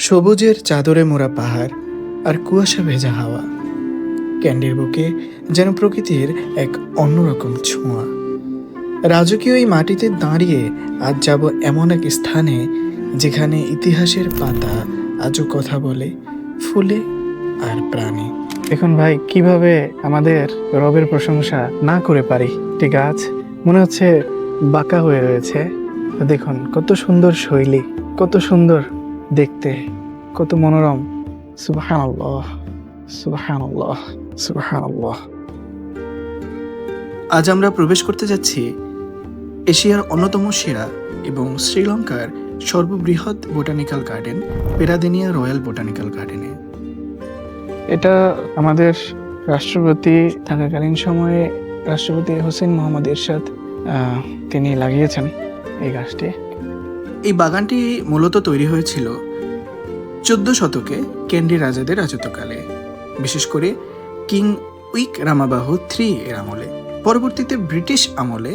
সবুজের চাদরে মোড়া পাহাড় আর কুয়াশা ভেজা হাওয়া, ক্যান্ডির বুকে যেন প্রকৃতির এক অন্যরকম ছোঁয়া। রাজকীয় এই মাটিতে দাঁড়িয়ে আজ যাব এমন এক স্থানে যেখানে ইতিহাসের পাতা আজও কথা বলে, ফুলে আর প্রাণে। এখন ভাই কিভাবে আমাদের রবের প্রশংসা না করে পারি? ঠিক গাছ মনে হচ্ছে বাঁকা হয়ে রয়েছে। দেখুন কত সুন্দর শৈলী, কত সুন্দর দেখতে, কত মনোরম। সুবহানাল্লাহ, সুবহানাল্লাহ, সুবহানাল্লাহ। আজ আমরা প্রবেশ করতে যাচ্ছি এশিয়ার অন্যতম সেরা এবং শ্রীলঙ্কার সর্ববৃহৎ বোটানিক্যাল গার্ডেন, পেরাদিনিয়া রয়্যাল বোটানিক্যাল গার্ডেনে। এটা আমাদের রাষ্ট্রপতি থাকাকালীন সময়ে রাষ্ট্রপতি হোসেন মোহাম্মদ এরশাদ তিনি লাগিয়েছেন এই গাছটি। এই বাগানটি মূলত তৈরি হয়েছিল 14 শতকে ক্যান্ডি রাজাদের রাজত্বকালে, বিশেষ করে কিং উইক রামাবাহু III এর আমলে। পরবর্তীতে ব্রিটিশ আমলে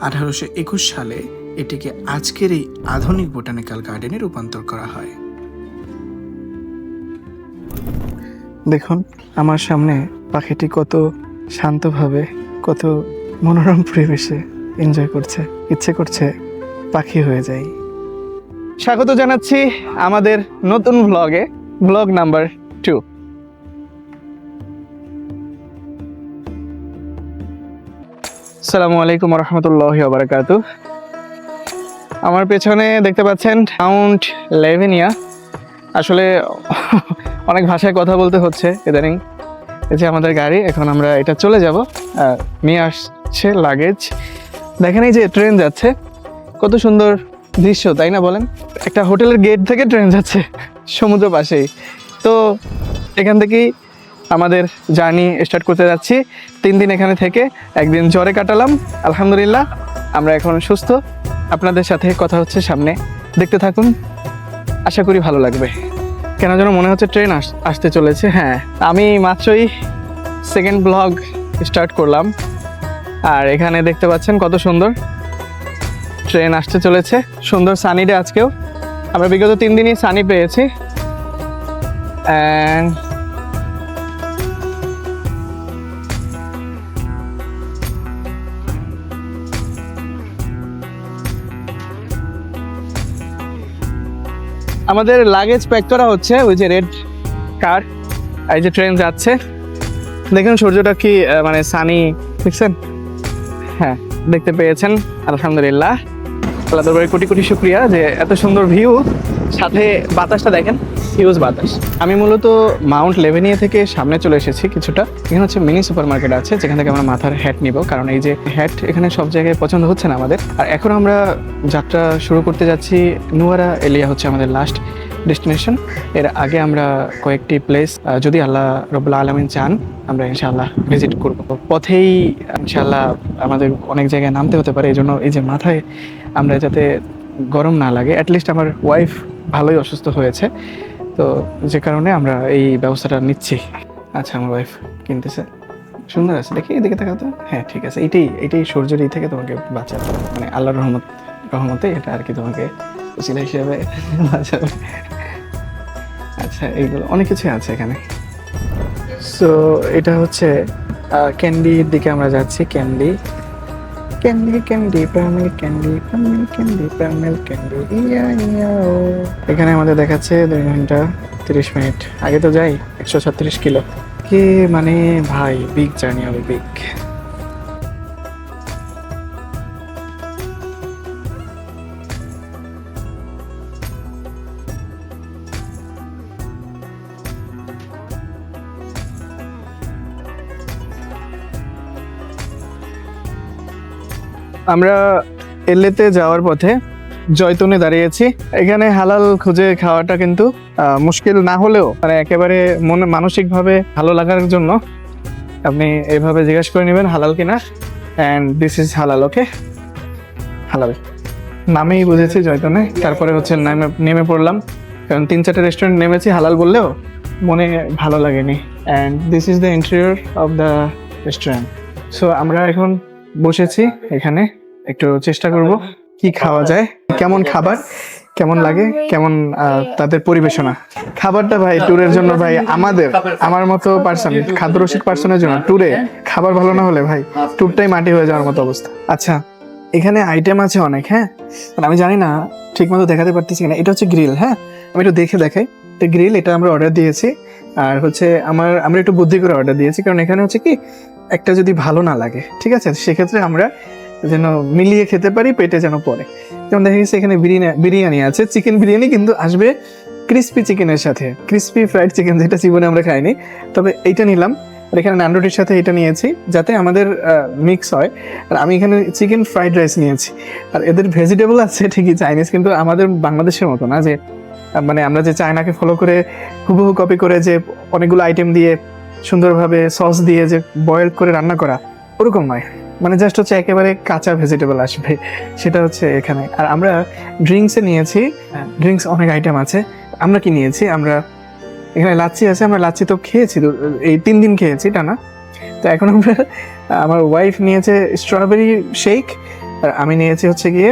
1821 সালে এটিকে আজকের এই আধুনিক বোটানিক্যাল গার্ডেনে রূপান্তর করা হয়। দেখুন আমার সামনে পাখিটি কত শান্তভাবে, কত মনোরম পরিবেশে এনজয় করছে। ইচ্ছে করছে পাখি হয়ে যাই। স্বাগত জানাচ্ছি আমাদের নতুন ব্লগে, ব্লগ নাম্বার 2। আসসালামু আলাইকুম ওয়া রাহমাতুল্লাহি ওয়া বারাকাতুহু। আমার পেছনে দেখতে পাচ্ছেন মাউন্ট লেভেনিয়া। আসলে অনেক ভাষায় কথা বলতে হচ্ছে ইদানিং। এই যে আমাদের গাড়ি, এখন আমরা এটা চলে যাব। নিয়ে আসছে লাগেজ। দেখেন এই যে ট্রেন যাচ্ছে, কত সুন্দর দৃশ্য, তাই না বলেন? একটা হোটেলের গেট থেকে ট্রেন যাচ্ছে সমুদ্র পাশেই। তো এখান থেকেই আমাদের জার্নি স্টার্ট করতে যাচ্ছি। 3 দিন এখানে থেকে একদিন জ্বরে কাটালাম, আলহামদুলিল্লাহ আমরা এখন সুস্থ। আপনাদের সাথে কথা হচ্ছে সামনে, দেখতে থাকুন, আশা করি ভালো লাগবে। কেন যেন মনে হচ্ছে ট্রেন আসতে চলেছে। হ্যাঁ, আমি মাত্রই সেকেন্ড ব্লগ স্টার্ট করলাম, আর এখানে দেখতে পাচ্ছেন কত সুন্দর ট্রেন আসতে চলেছে। সুন্দর সানি ডে আজকেও। আমরা বিগত 3 দিনই সানি পেয়েছি। অ্যান্ড আমাদের লাগেজ প্যাক করা হচ্ছে। ওই যে রেড কার, এই যে ট্রেন যাচ্ছে। দেখুন সূর্যটা কি মানে সানি, দেখছেন? হ্যাঁ, দেখতে পেয়েছেন, আলহামদুলিল্লাহ। আল্লাহ দরবারে কোটি কোটি শুকরিয়া যে এত সুন্দর ভিউ, সাথে বাতাসটা দেখেন, হিউজ বাতাস। আমি মূলত মাউন্ট লেভেনিয়া থেকে সামনে চলে এসেছি কিছুটা। এখানে হচ্ছে মিনি সুপার মার্কেট আছে, যেখান থেকে আমরা মাথার হ্যাট নিব, কারণ এই যে হ্যাট এখানে সব জায়গায় পছন্দ হচ্ছে না আমাদের। আর এখন আমরা যাত্রা শুরু করতে যাচ্ছি। নুয়ারা এলিয়া হচ্ছে আমাদের লাস্ট ডেস্টিনেশন। এর আগে আমরা কয়েকটি প্লেস, যদি আল্লাহ রব্বুল আলামিন চান, আমরা ইনশাআল্লাহ ভিজিট করব। পথেই ইনশাআল্লাহ আমাদের অনেক জায়গায় নামতে হতে পারে, এই জন্য এই যে মাথায় আমরা যাতে গরম না লাগে। অ্যাটলিস্ট আমার ওয়াইফ ভালোই অসুস্থ হয়েছে, তো যে কারণে আমরা এই ব্যবস্থাটা নিচ্ছি। আচ্ছা, আমার ওয়াইফ কিনতেছে, সুন্দর আছে, দেখি এদিকে থাকা তো। হ্যাঁ ঠিক আছে, এইটাই সূর্যের এই থেকে তোমাকে বাঁচাবে, মানে আল্লাহর রহমতে এটা আর কি তোমাকে উসিলা হিসেবে বাঁচাবে। আচ্ছা, এইগুলো অনেক কিছুই আছে এখানে। সো এটা হচ্ছে ক্যান্ডির দিকে আমরা যাচ্ছি। ক্যান্ডি ক্যান্ডি ক্যান্ডি প্যারামেল ক্যান্ডি প্যারামেল ক্যান্ডি প্যারামেল ক্যান্ডি ইয়া ইয়া। এখানে আমাদের দেখাচ্ছে 2 ঘন্টা 30 মিনিট। আগে তো যাই 136 কিলো কি, মানে ভাই বিগ জার্নি হবে, বিগ। আমরা এলেতে যাওয়ার পথে জয়তুনে দাঁড়িয়েছি। এখানে হালাল খুঁজে খাওয়াটা কিন্তু মুশকিল না হলেও, মানে একেবারে মানসিকভাবে ভালো লাগার জন্য আপনি এইভাবে জিজ্ঞাসা করে নেবেন হালাল কিনা। অ্যান্ড দিস ইজ হালাল, ওকে, হালাল। নামেই বুঝেছি জয়তুনে। তারপরে হচ্ছে নেমে পড়লাম, কারণ 3-4টে রেস্টুরেন্ট নেমেছি, হালাল বললেও মনে ভালো লাগেনি। And this is the interior of the restaurant. So আমরা এখন বসেছি এখানে, একটু চেষ্টা করব কি খাওয়া যায়, কেমন খাবার কেমন লাগে, কেমন তাদের পরিবেশনা? খাবারটা ভাই ট্যুরের জন্য ভাই আমার মতো পার্সন, খাদ্যরসিক পার্সনের জন্য ট্যুরে খাবার ভালো না হলে ভাই ট্যুরটাই মাটি হয়ে যাওয়ার মতো অবস্থা। আচ্ছা, এখানে আইটেম আছে অনেক, হ্যাঁ, আমি জানি না ঠিক মতো দেখাতে পারতেছি কিনা। এটা হচ্ছে গ্রিল, হ্যাঁ, আমি একটু দেখে দেখাই। এটা গ্রিল, এটা আমরা অর্ডার দিয়েছি। আর হচ্ছে আমরা একটু বুদ্ধি করে অর্ডার দিয়েছি, কারণ এখানে হচ্ছে কি একটা যদি ভালো না লাগে, ঠিক আছে, সেক্ষেত্রে আমরা যেন মিলিয়ে খেতে পারি, পেটে যেন পড়ে। যেমন দেখা গেছে এখানে বিরিয়ানি আছে, চিকেন বিরিয়ানি, কিন্তু আসবে ক্রিস্পি চিকেনের সাথে, ক্রিস্পি ফ্রাইড চিকেন, যেটা জীবনে আমরা খাইনি। তবে এইটা নিলাম, আর এখানে নান রুটির সাথে এটা নিয়েছি যাতে আমাদের মিক্স হয়। আর আমি এখানে চিকেন ফ্রাইড রাইস নিয়েছি। আর এদের ভেজিটেবল আছে ঠিকই চাইনিজ, কিন্তু আমাদের বাংলাদেশের মতো না, যে মানে আমরা যে চায়নাকে ফলো করে হুবহু কপি করে যে অনেকগুলো আইটেম দিয়ে সুন্দরভাবে সস দিয়ে যে বয়েল করে রান্না করা, ওরকম নয়। মানে জাস্ট হচ্ছে একেবারে কাঁচা ভেজিটেবল আসবে, সেটা হচ্ছে এখানে। আর আমরা ড্রিঙ্কসে নিয়েছি, ড্রিঙ্কস অনেক আইটেম আছে। আমরা কি নিয়েছি, আমরা এখানে লাচ্ছি আছে, আমরা লাচ্ছি তো খেয়েছি, এই 3 দিন খেয়েছি টানা। তো এখন আমরা, আমার ওয়াইফ নিয়েছে স্ট্রবেরি শেক, আর আমি নিয়েছি হচ্ছে গিয়ে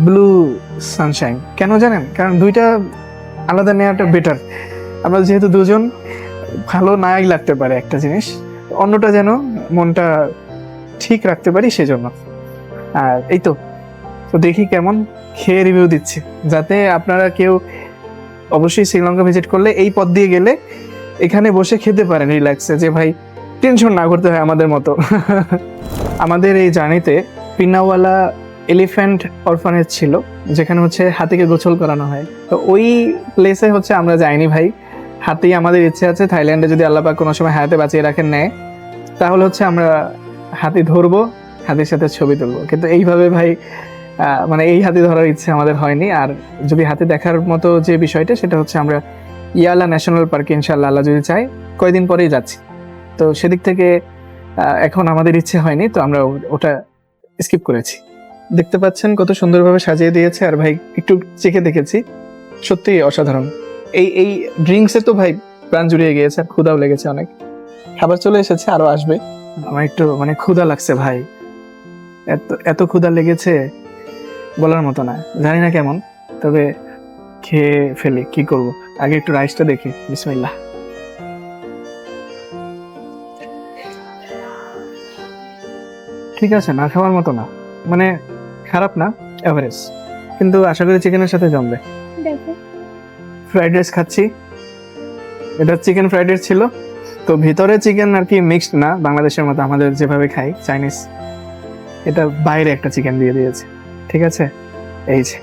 ব্লু সানশাইন। কেন জানেন? কারণ দুইটা আলাদা নেওয়াটা বেটার। আমরা যেহেতু দুজন, ভালো নাই লাগতে পারে একটা জিনিস, অন্যটা যেন মনটা ঠিক রাখতে পারি, সেজন্য। আর এই তো দেখি কেমন, খেয়ে রিভিউ দিচ্ছি, যাতে আপনারা কেউ অবশ্যই শ্রীলঙ্কা ভিজিট করলে এই পথ দিয়ে গেলে এখানে বসে খেতে পারেন রিল্যাক্সে, যে ভাই টেনশন না করতে হয় আমাদের মতো। আমাদের এই জার্নিতে পিনাওয়ালা এলিফ্যান্ট অরফানেজ ছিল, যেখানে হচ্ছে হাতিকে গোসল করানো হয়। তো ওই প্লেসে হচ্ছে আমরা যাইনি ভাই। হাতি আমাদের ইচ্ছে আছে, থাইল্যান্ডে যদি আল্লাহ পাক কোনো সময় হাতে বাঁচিয়ে রাখেন নেয়, তাহলে হচ্ছে আমরা হাতি ধরবো, হাতির সাথে ছবি তুলবো। কিন্তু এইভাবে ভাই মানে এই হাতি ধরার ইচ্ছে আমাদের হয়নি। আর যদি হাতি দেখার মতো যে বিষয়টা, সেটা হচ্ছে আমরা ইয়ালা ন্যাশনাল পার্কে ইনশাআল্লাহ আল্লাহ যদি চাই কয়েকদিন পরেই যাচ্ছি। তো সেদিক থেকে এখন আমাদের ইচ্ছে হয়নি, তো আমরা ওটা স্কিপ করেছি। দেখতে পাচ্ছেন কত সুন্দরভাবে সাজিয়ে দিয়েছে। আর ভাই একটু চেখে দেখেছি, সত্যিই অসাধারণ। এই ড্রিঙ্কসে তো ভাই প্রাণ জুড়িয়ে গিয়েছে, আর ক্ষুধাও লেগেছে অনেক। খাবার চলে এসেছে, আরো আসবে। আমার একটু মানে ক্ষুধা লাগছে ভাই, এত ক্ষুধা লেগেছে বলার মতো না। জানি না কেমন, তবে খেয়ে ফেলি, কি করব। আগে একটু রাইসটা দেখি, বিসমিল্লাহ। ঠিক আছে, না খাওয়ার মতো না, মানে খারাপ না, এভারেজ, কিন্তু আশা করি চিকেনের সাথে জমবে। ফ্রাইড রাইস খাচ্ছি, এটা চিকেন ফ্রাইড রাইস ছিল, তো ভিতরে চিকেন আর কি মিক্সড না, বাংলাদেশের মতো আমাদের যেভাবে খাই চাইনিজ, এটা বাইরে একটা চিকেন দিয়ে দিয়েছে। ঠিক আছে, এই যে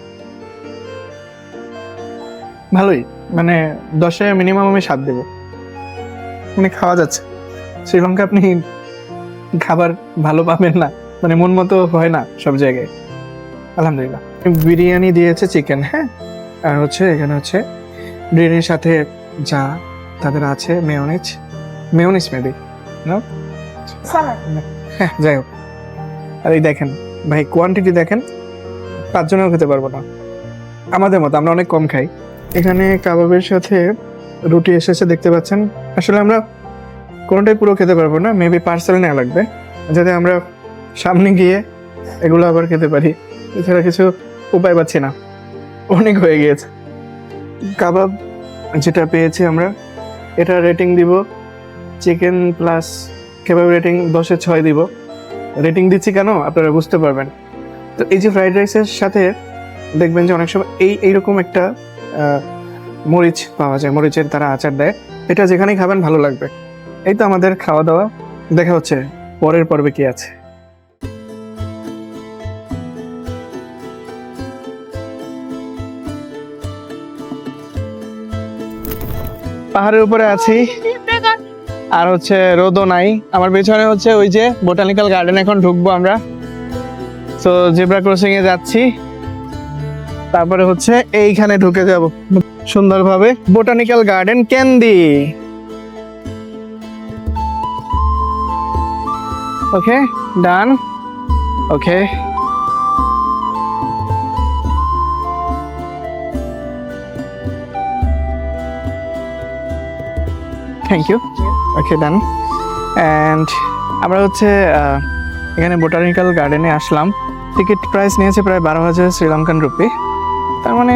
ভালোই, মানে 10-এ মিনিমাম আমি 7 দেবো, মানে খাওয়া যাচ্ছে। শ্রীলঙ্কা আপনি খাবার ভালো পাবেন না, মানে মন মতো হয় না সব জায়গায়। আলহামদুলিল্লাহ। বিরিয়ানি দিয়েছে চিকেন, হ্যাঁ, আর হচ্ছে এখানে হচ্ছে বিরিয়ানির সাথে যা তাদের আছে মেয়োনিজ মেবি না, হ্যাঁ, যাই হোক। আর এই দেখেন ভাই, কোয়ান্টিটি দেখেন, 5 জনেও খেতে পারবো না আমাদের মতো, আমরা অনেক কম খাই। এখানে কাবাবের সাথে রুটি এসেছে, দেখতে পাচ্ছেন। আসলে আমরা কোনোটাই পুরো খেতে পারবো না, মেবি পার্সেল নেওয়া লাগবে, যাতে আমরা সামনে গিয়ে এগুলো আবার খেতে পারি। এছাড়া কিছু উপায় পাচ্ছি না, অনেক হয়ে গিয়েছে। কাবাব যেটা পেয়েছি আমরা, এটা রেটিং দিব, চিকেন প্লাস কাবাব রেটিং 10-এ 6 দিব। রেটিং দিচ্ছি কেন আপনারা বুঝতে পারবেন। তো এই যে ফ্রাইড রাইসের সাথে দেখবেন যে অনেক সময় এইরকম একটা মরিচ পাওয়া যায়, মরিচের তারা আচার দেয়, এটা যেখানেই খাবেন ভালো লাগবে। এই তো আমাদের খাওয়া দাওয়া, দেখা হচ্ছে পরের পর্বে কি আছে। পাহাড়ের উপরে আছি, আর হচ্ছে রোদও নাই। আমার পেছনে হচ্ছে ওই যে বোটানিক্যাল গার্ডেন, এখন ঢুকবো আমরা। তো জেব্রা ক্রসিং এ যাচ্ছি, তারপরে হচ্ছে এইখানে ঢুকে যাব সুন্দরভাবে। Botanical garden Kandy, okay done, okay. Thank you, okay done. And আমরা হচ্ছে এখানে বোটানিক্যাল গার্ডেনে আসলাম। টিকিট প্রাইস নিয়েছে প্রায় 12,000 শ্রীলঙ্কান রুপি। তার মানে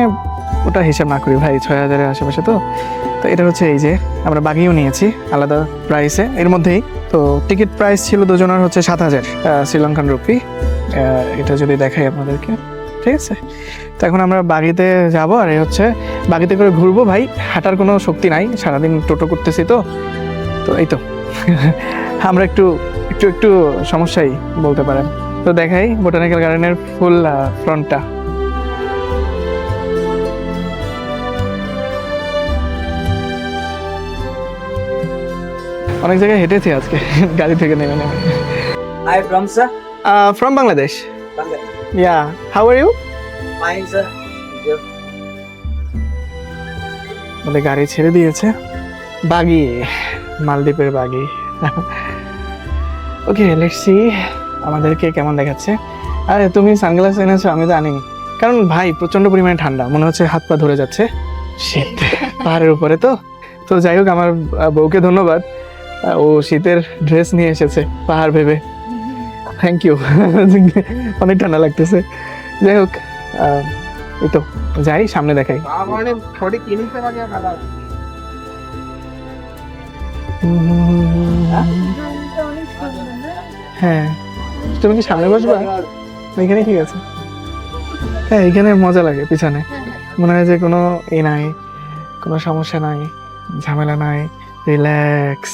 ওটা হিসাব না করি ভাই, 6,000-এর আশেপাশে। তো তো এটা হচ্ছে এই যে আমরা বাগিও নিয়েছি আলাদা প্রাইসে এর মধ্যেই। তো টিকিট প্রাইস ছিল দুজনের হচ্ছে 7,000 শ্রীলঙ্কান রুপি। এটা যদি দেখাই আপনাদেরকে, ঠিক আছে। তো এখন আমরা বাগিতে যাব, আর এই হচ্ছে বাগিতে করে ঘুরবো ভাই। হাঁটার কোনো শক্তি নাই, সারাদিন টোটো করতেছি। তো তো এই তো আমরা একটু একটু একটু সমস্যাই বলতে পারেন। তো দেখাই বোটানিক্যাল গার্ডেনের ফুল ফ্রন্টটা। অনেক জায়গায় হেঁটেছি আজকে গাড়ি থেকে নেমে নেমে। Hi from sir. From Bangladesh. Bangladesh. Yeah, how are you? Fine sir. Thank you. আমাদের গাড়ি ছেড়ে দিয়েছে, বাগি, মালদ্বীপের বাগি। ওকে, লেটস সি আমাদেরকে কেমন দেখাচ্ছে। আরে তুমি সানগ্লাস এনেছো, আমি তো আনিনি। কারণ ভাই প্রচন্ড পরিমাণে ঠান্ডা, মনে হচ্ছে হাত পা ধরে যাচ্ছে, শীত পাহাড়ের উপরে। তো তো যাই হোক, আমার বউকে ধন্যবাদ, ও শীতের ড্রেস নিয়ে এসেছে পাহাড় ভেবে। Thank you. অনেক ঠান্ডা লাগতেছে। যাই হোক, এই তো যাই, সামনে দেখাই। হ্যাঁ, তুমি কি সামনে বসবা? এখানে ঠিক আছে। হ্যাঁ, এখানে মজা লাগে, পিছনে মনে হয় যে কোনো নাই, কোনো সমস্যা নাই, ঝামেলা নাই, রিল্যাক্স।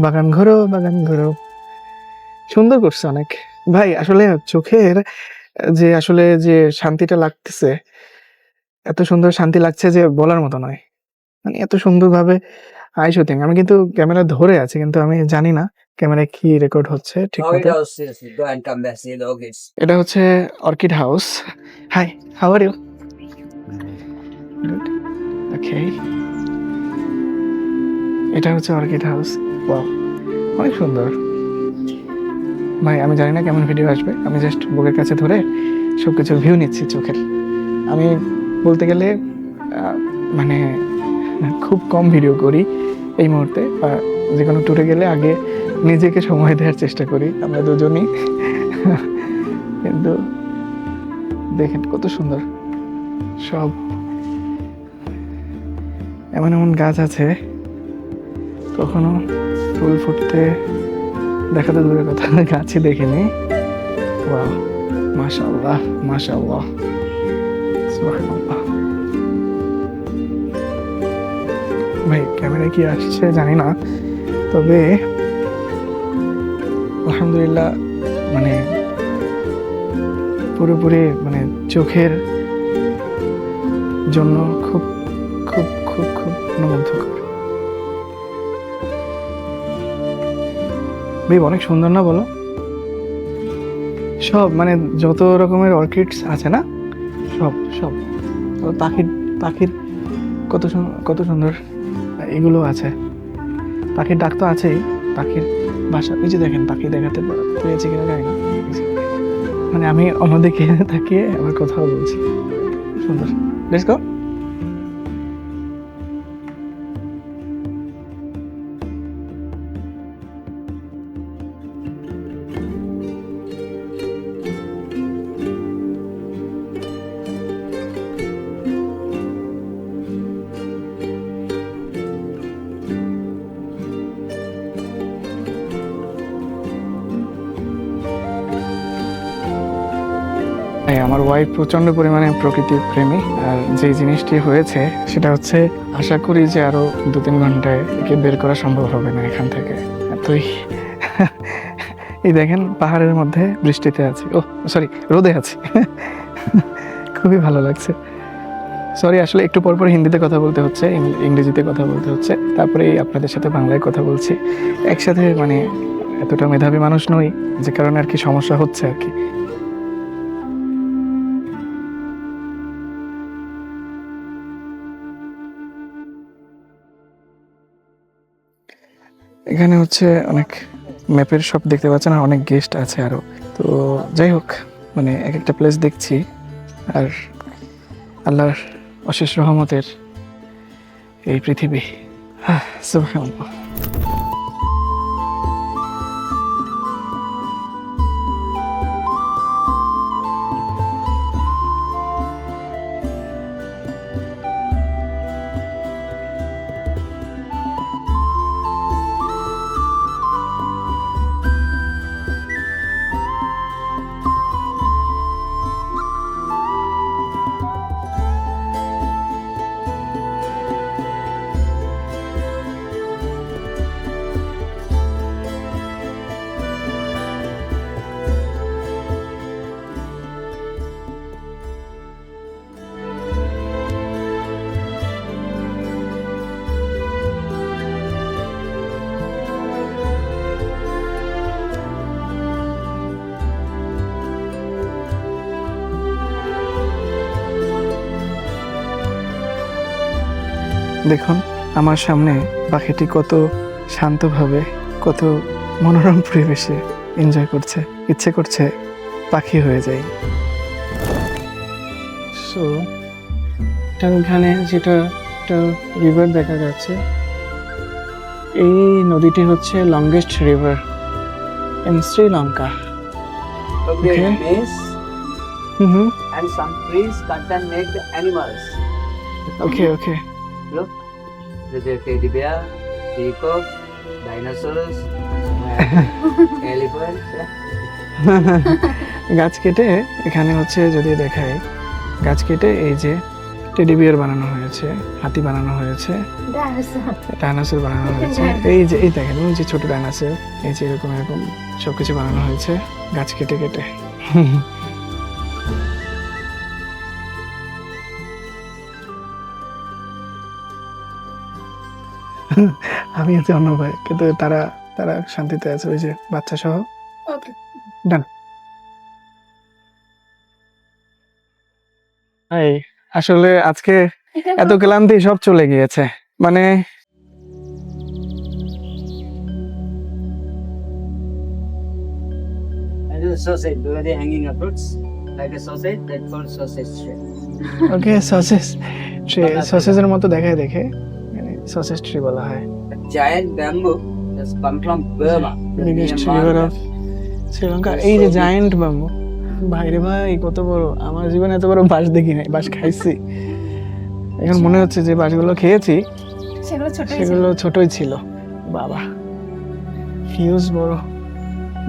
বাগান ঘোরো, বাগান ঘোরো। সুন্দর করছে অনেক ভাই। আসলে চোখের যে আসলে যে শান্তিটা লাগতেছে, এত সুন্দর শান্তি লাগছে যে বলার মতো নয়। মানে এত সুন্দরভাবে আই শুটিং। আমি কিন্তু ক্যামেরা ধরে আছি, কিন্তু আমি জানি না ক্যামেরায় কি রেকর্ড হচ্ছে ঠিক How it মতো। was seriously. Go and come back. See the orchids. এটা হচ্ছে orchid house. Hi, how are you? Good, okay. এটা হচ্ছে অর্কিড হাউস। ওয়াও, অনেক সুন্দর ভাই। আমি জানি না কেমন ভিডিও আসবে, আমি জাস্ট বুকের কাছে ধরে সব কিছুর ভিউ নিচ্ছি চোখের। আমি বলতে গেলে মানে খুব কম ভিডিও করি এই মুহূর্তে, বা যে কোনো ট্যুরে গেলে আগে নিজেকে সময় দেওয়ার চেষ্টা করি আমরা দুজনই। কিন্তু দেখেন কত সুন্দর সব, এমন এমন গাছ আছে কখনো ফুল ফুটতে দেখা তো দূরের কথা, গাছই দেখিনি। ওয়াও, মাশাআল্লাহ মাশাআল্লাহ, সুবহানাল্লাহ। ভাই ক্যামেরা কি আসছে জানি না, তবে আলহামদুলিল্লাহ মানে পুরোপুরি মানে চোখের জন্য খুব খুব খুব খুব মনোমুগ্ধকর। ভাই অনেক সুন্দর না বলো? সব মানে যত রকমের অর্কিডস আছে না, সব সব পাখির পাখির কত সুন্দর এগুলো আছে। পাখির ডাক তো আছেই, পাখির বাসা। ওই যে দেখেন, পাখি দেখাতে পেরেছি কিনা জানি না, মানে আমি অন্যদিকে তাকিয়ে আমার কথাও বলছি। সুন্দর, লেটস গো। আমার ওয়াইফ প্রচণ্ড পরিমাণে প্রকৃতি প্রেমী, আর যে জিনিসটি হয়েছে সেটা হচ্ছে আশা করি যে আরো 2-3 ঘন্টায় একে বের করা সম্ভব হবে না এখান থেকে। এতই এই দেখেন পাহাড়ের মধ্যে বৃষ্টিতে আছি, ও সরি রোদে আছি। খুবই ভালো লাগছে। সরি, আসলে একটু পরপর হিন্দিতে কথা বলতে হচ্ছে, ইংরেজিতে কথা বলতে হচ্ছে, তারপরে আপনাদের সাথে বাংলায় কথা বলছি একসাথে। মানে এতটা মেধাবী মানুষ নই, যে কারণে আর কি সমস্যা হচ্ছে আর কি। এখানে হচ্ছে অনেক ম্যাপের সব দেখতে পাচ্ছেন, আর অনেক গেস্ট আছে আরো। তো যাই হোক, মানে এক একটা প্লেস দেখছি, আর আল্লাহর অশেষ রহমতের এই পৃথিবী। সুবহানাল্লাহ। দেখুন আমার সামনে পাখিটি কত শান্তভাবে, কত মনোরম পরিবেশে এনজয় করছে। ইচ্ছে করছে পাখি হয়ে যায়। সো এখানে যেটা একটা রিভার দেখা যাচ্ছে, এই নদীটি হচ্ছে longest river in Sri Lanka. Okay, Okay. maize hmm, and some trees contaminate the animals. Okay okay. Look, there's a teddy bear, peacock, dinosaurs, elephants. গাছ কেটে এখানে হচ্ছে যদি দেখায়, গাছ কেটে এই যে টেডি বিয়ার বানানো হয়েছে, হাতি বানানো হয়েছে, ডাইনোসর বানানো হয়েছে। এই যে এই দেখেন ওই যে ছোট ডাইনোসর, এই যে এরকম এরকম সবকিছু বানানো হয়েছে গাছ কেটে কেটে। আমি আছি অন্য ভাই, কিন্তু তারা তারা শান্তিতে আছে, ওই যে বাচ্চা সহ। ডান। এই আসলে আজকে এত ক্লান্তি সব চলে গিয়েছে, মানে And this is sausage, where they hanging up fruits, like a sausage, that's called sausage tree. Okay sausage tree, সসেজের মতো দেখায় দেখে সসেজ ট্রি বলা হয়। A giant bamboo that's come from Burma. the biggest Myanmar river of bamboo. Sri Lanka. এই যে giant bamboo, ভাইরে ভাই কত বড়! আমার জীবনে এত বড় বাঁশ দেখি নাই, বাঁশ খাইছি। এখন মনে হচ্ছে যে বাঁশগুলো খেয়েছি সেগুলো ছোটই ছিল। বাবা হিউজ বড়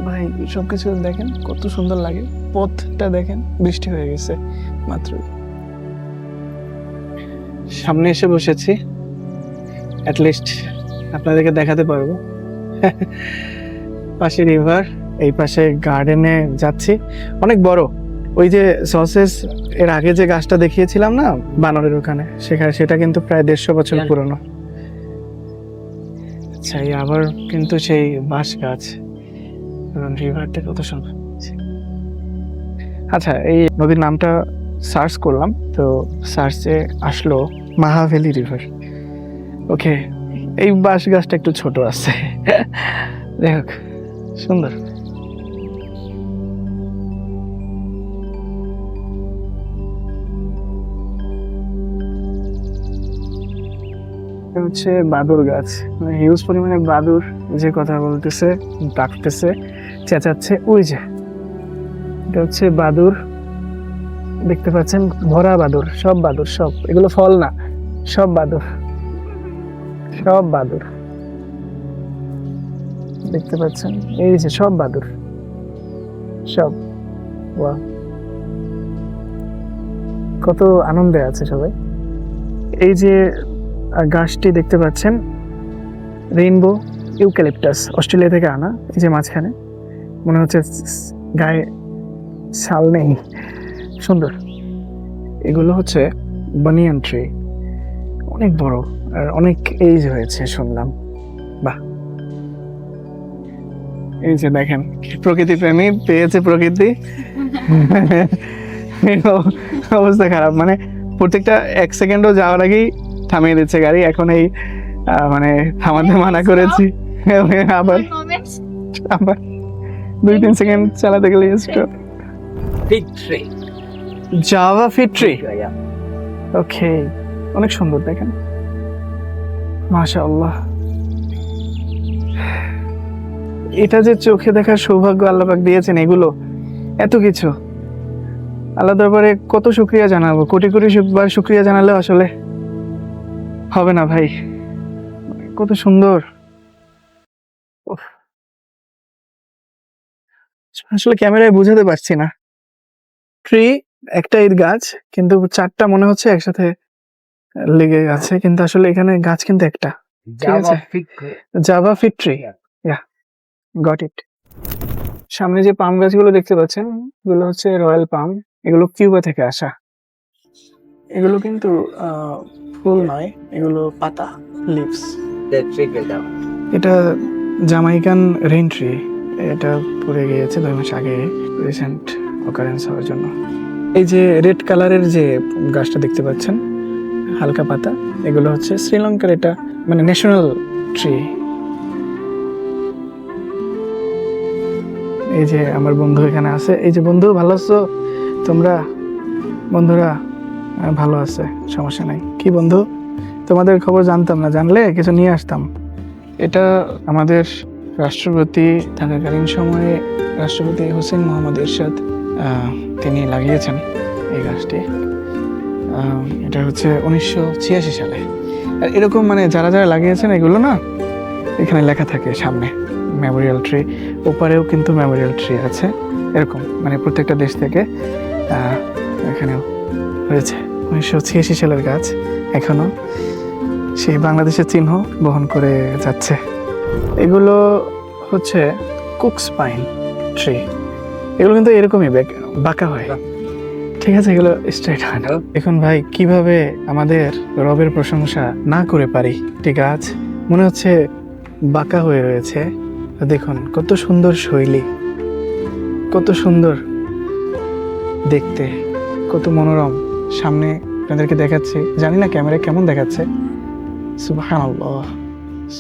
ভাই, সবকিছু দেখেন কত সুন্দর লাগে। পথটা দেখেন, বৃষ্টি হয়ে গেছে মাত্র। সামনে এসে বসেছি, অ্যাটলিস্ট আপনাদেরকে দেখাতে পারবো। পাশে রিভার, এই পাশে গার্ডেনে যাচ্ছি, অনেক বড়। ওই যে সসেস এর আগে যে গাছটা দেখিয়েছিলাম না বানরের ওখানে, সেখানে সেটা কিন্তু প্রায় 150 বছর পুরনো। আচ্ছা, এই আবার কিন্তু সেই বাঁশ গাছ, রিভারটা কত সুন্দর। আচ্ছা, এই নদীর নামটা সার্চ করলাম, তো সার্চে আসলো মাহাভেলি রিভার। ওকে, এই বাঁশ গাছটা একটু ছোট আছে, যাই হোক সুন্দর। এটা হচ্ছে বাদুর গাছ, হিউজ পরিমাণে বাদুর যে কথা বলতেছে, ডাকতেছে, চেঁচাচ্ছে। ওই যে এটা হচ্ছে বাদুর, দেখতে পাচ্ছেন ভরা বাদুর, সব বাদুর, সব এগুলো ফল না, সব বাদুর, সব বাদুর দেখতে পাচ্ছেন, এই যে সব বাদুর, সব। বাহ, কত আনন্দে আছে সবাই। এই যে গাছটি দেখতে পাচ্ছেন রেইনবো ইউক্যালিপটাস, অস্ট্রেলিয়া থেকে আনা। এই যে মাঝখানে মনে হচ্ছে গায়ে ছাল নেই, সুন্দর। এগুলো হচ্ছে বানিয়ান ট্রি, অনেক বড় আর অনেক এইজ হয়েছে শুনলাম। বাহ, এই যে দেখেন প্রকৃতি প্রেমী পেয়েছে প্রকৃতি। অবস্থা খারাপ, মানে প্রত্যেকটা 1 সেকেন্ডও যাওয়ার আগেই থামিয়ে দিচ্ছে গাড়ি। এখন এই মানে থামাতে মানা করেছি, আবার আবার 2-3 সেকেন্ড চালাতে গেলে stop. Fig tree. Java fig tree, Yeah. ওকে, অনেক সুন্দর দেখেন, মাশাআল্লাহ। এটা যে চোখে দেখার সৌভাগ্য আল্লাহ পাক দিয়েছেন, এগুলো এত কিছু, আল্লাহ দরবারে কত শুকরিয়া জানাবো, কোটি কোটি বার শুকরিয়া জানালে আসলে হবে না ভাই, কত সুন্দর। উফ, আসলে ক্যামেরায় বোঝাতে পারছি না। ট্রি একটা এর গাছ, কিন্তু 4টা মনে হচ্ছে একসাথে লেগে আছে, কিন্তু আসলে এখানে গাছ কিন্তু একটা। Java আছে। fig tree. Java fig tree, yeah, got it. সামনে যে পাম গাছগুলো দেখতে পাচ্ছেন, এগুলো হচ্ছে রয়্যাল পাম, এগুলো কিউবা থেকে আসা। এগুলো কিন্তু ফুল নয়, এগুলো পাতা, leaves. The tree fell down. এটা জামাইকান রেইন ট্রি, এটা পড়ে গিয়েছে 2 মাস আগে রিসেন্ট অকারেন্স হওয়ার জন্য। এই যে রেড কালারের যে গাছটা দেখতে পাচ্ছেন, হালকা পাতা, এগুলো হচ্ছে শ্রীলঙ্কার এটা মানে ন্যাশনাল ট্রি। এই যে আমার বন্ধু এখানে আছে, এই যে বন্ধু ভালো আছো তোমরা? বন্ধুরা ভালো আছে, সমস্যা নাই। কি বন্ধু, তোমাদের খবর জানতাম না, জানলে কিছু নিয়ে আসতাম। এটা আমাদের রাষ্ট্রপতি থাকাকালীন সময়ে রাষ্ট্রপতি হোসেন মোহাম্মদ এরশাদ তিনি লাগিয়েছেন এই গাছটি। এটা হচ্ছে 1986 সালে। আর এরকম মানে যারা যারা লাগিয়েছেন এগুলো না এখানে লেখা থাকে সামনে মেমোরিয়াল ট্রি, ওপারেও কিন্তু মেমোরিয়াল ট্রি আছে এরকম, মানে প্রত্যেকটা দেশ থেকে এখানেও হয়েছে। 1986 সালের গাছ এখনো সেই বাংলাদেশের চিহ্ন বহন করে যাচ্ছে। এগুলো হচ্ছে কুকস পাইন ট্রি, এগুলো কিন্তু এরকমই বাঁকা হয়, ঠিক আছে, এগুলো স্ট্রেট হয় না। এখন ভাই কিভাবে আমাদের রবের প্রশংসা না করে পারি? একটি গাছ মনে হচ্ছে বাঁকা হয়ে রয়েছে, দেখুন কত সুন্দর শৈলী, কত সুন্দর দেখতে, কত মনোরম। সামনে আপনাদেরকে দেখাচ্ছি, জানি না ক্যামেরায় কেমন দেখাচ্ছে। সুবহানাল্লাহ,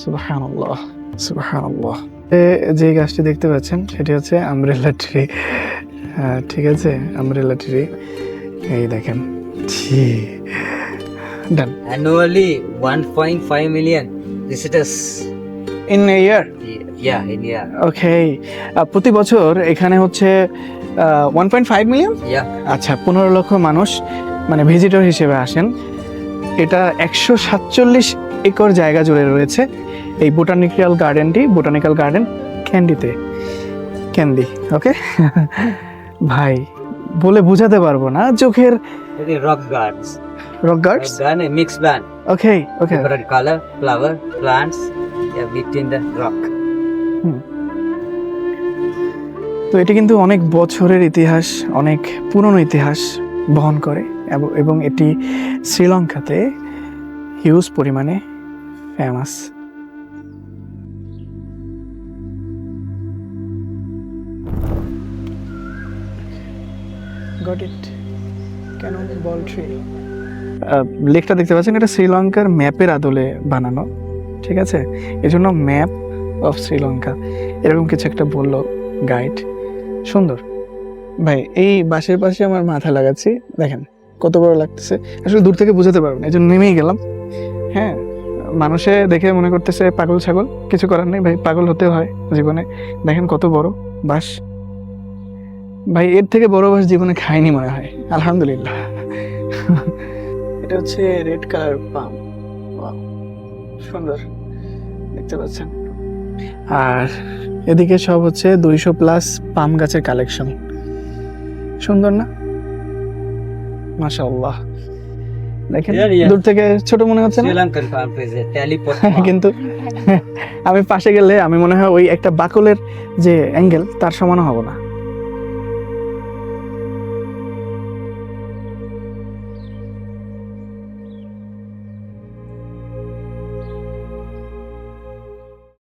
সুবহানাল্লাহ, সুবহানাল্লাহ। যে গাছটি দেখতে পাচ্ছেন সেটি হচ্ছে আমব্রেলা ট্রি, ঠিক আছে, আমব্রেলা ট্রি। এই দেখেন, ডান। Annually 1.5 million visitors. In a year, Yeah, in year. ওকে। প্রতি বছর এখানে হচ্ছে 1.5 মিলিয়ন, Yeah. আচ্ছা 15 লক্ষ মানুষ মানে ভিজিটর হিসেবে আসেন। এটা 147 একর জায়গা জুড়ে রয়েছে এই বোটানিক্যাল গার্ডেনটি, বোটানিক্যাল গার্ডেন ক্যান্ডিতে, ক্যান্ডি, ওকে। ভাই বলে বোঝাতে পারবো না, চোখের The rock gardens. Rock guards, Rock garden, a mixed band. Okay okay. Different color, flower, plants. Yeah, between the rock. তো এটি কিন্তু অনেক বছরের ইতিহাস, অনেক পুরনো ইতিহাস বহন করে এবং এটি শ্রীলঙ্কাতে হিউজ পরিমাণে ফেমাস। গট ইট, কেন বল ট্রি। লেকটা দেখতে পাচ্ছেন, এটা শ্রীলঙ্কার ম্যাপের আদলে বানানো, ঠিক আছে, এজন্য ম্যাপ অফ শ্রীলঙ্কা এরকম কিছু একটা বললো গাইড। সুন্দর ভাই, এই বাঁশের পাশে আমার মাথা লাগাচ্ছি, দেখেন কত বড় লাগতেছে, আসলে দূর থেকে বোঝাতে পারবো না, এই জন্য নেমেই গেলাম। হ্যাঁ, মানুষে দেখে মনে করতেছে পাগল ছাগল, কিছু করার নেই ভাই, পাগল হতে হয় জীবনে। দেখেন কত বড় বাঁশ ভাই, এর থেকে বড় বাঁশ জীবনে খাইনি মনে হয়, আলহামদুলিল্লাহ। এটা হচ্ছে রেড কালার পাম, সুন্দর দেখতে পাচ্ছেন। আর এদিকে সব হচ্ছে 200+ পাম গাছের কালেকশন, সুন্দর না? মাশাআল্লাহ, দেখেন দূর থেকে ছোট মনে হচ্ছে না, Sri Lankan palm is a teleport. কিন্তু আমি পাশে গেলে আমি মনে হয় ওই একটা বাকলের যে অ্যাঙ্গেল তার সমান হব না।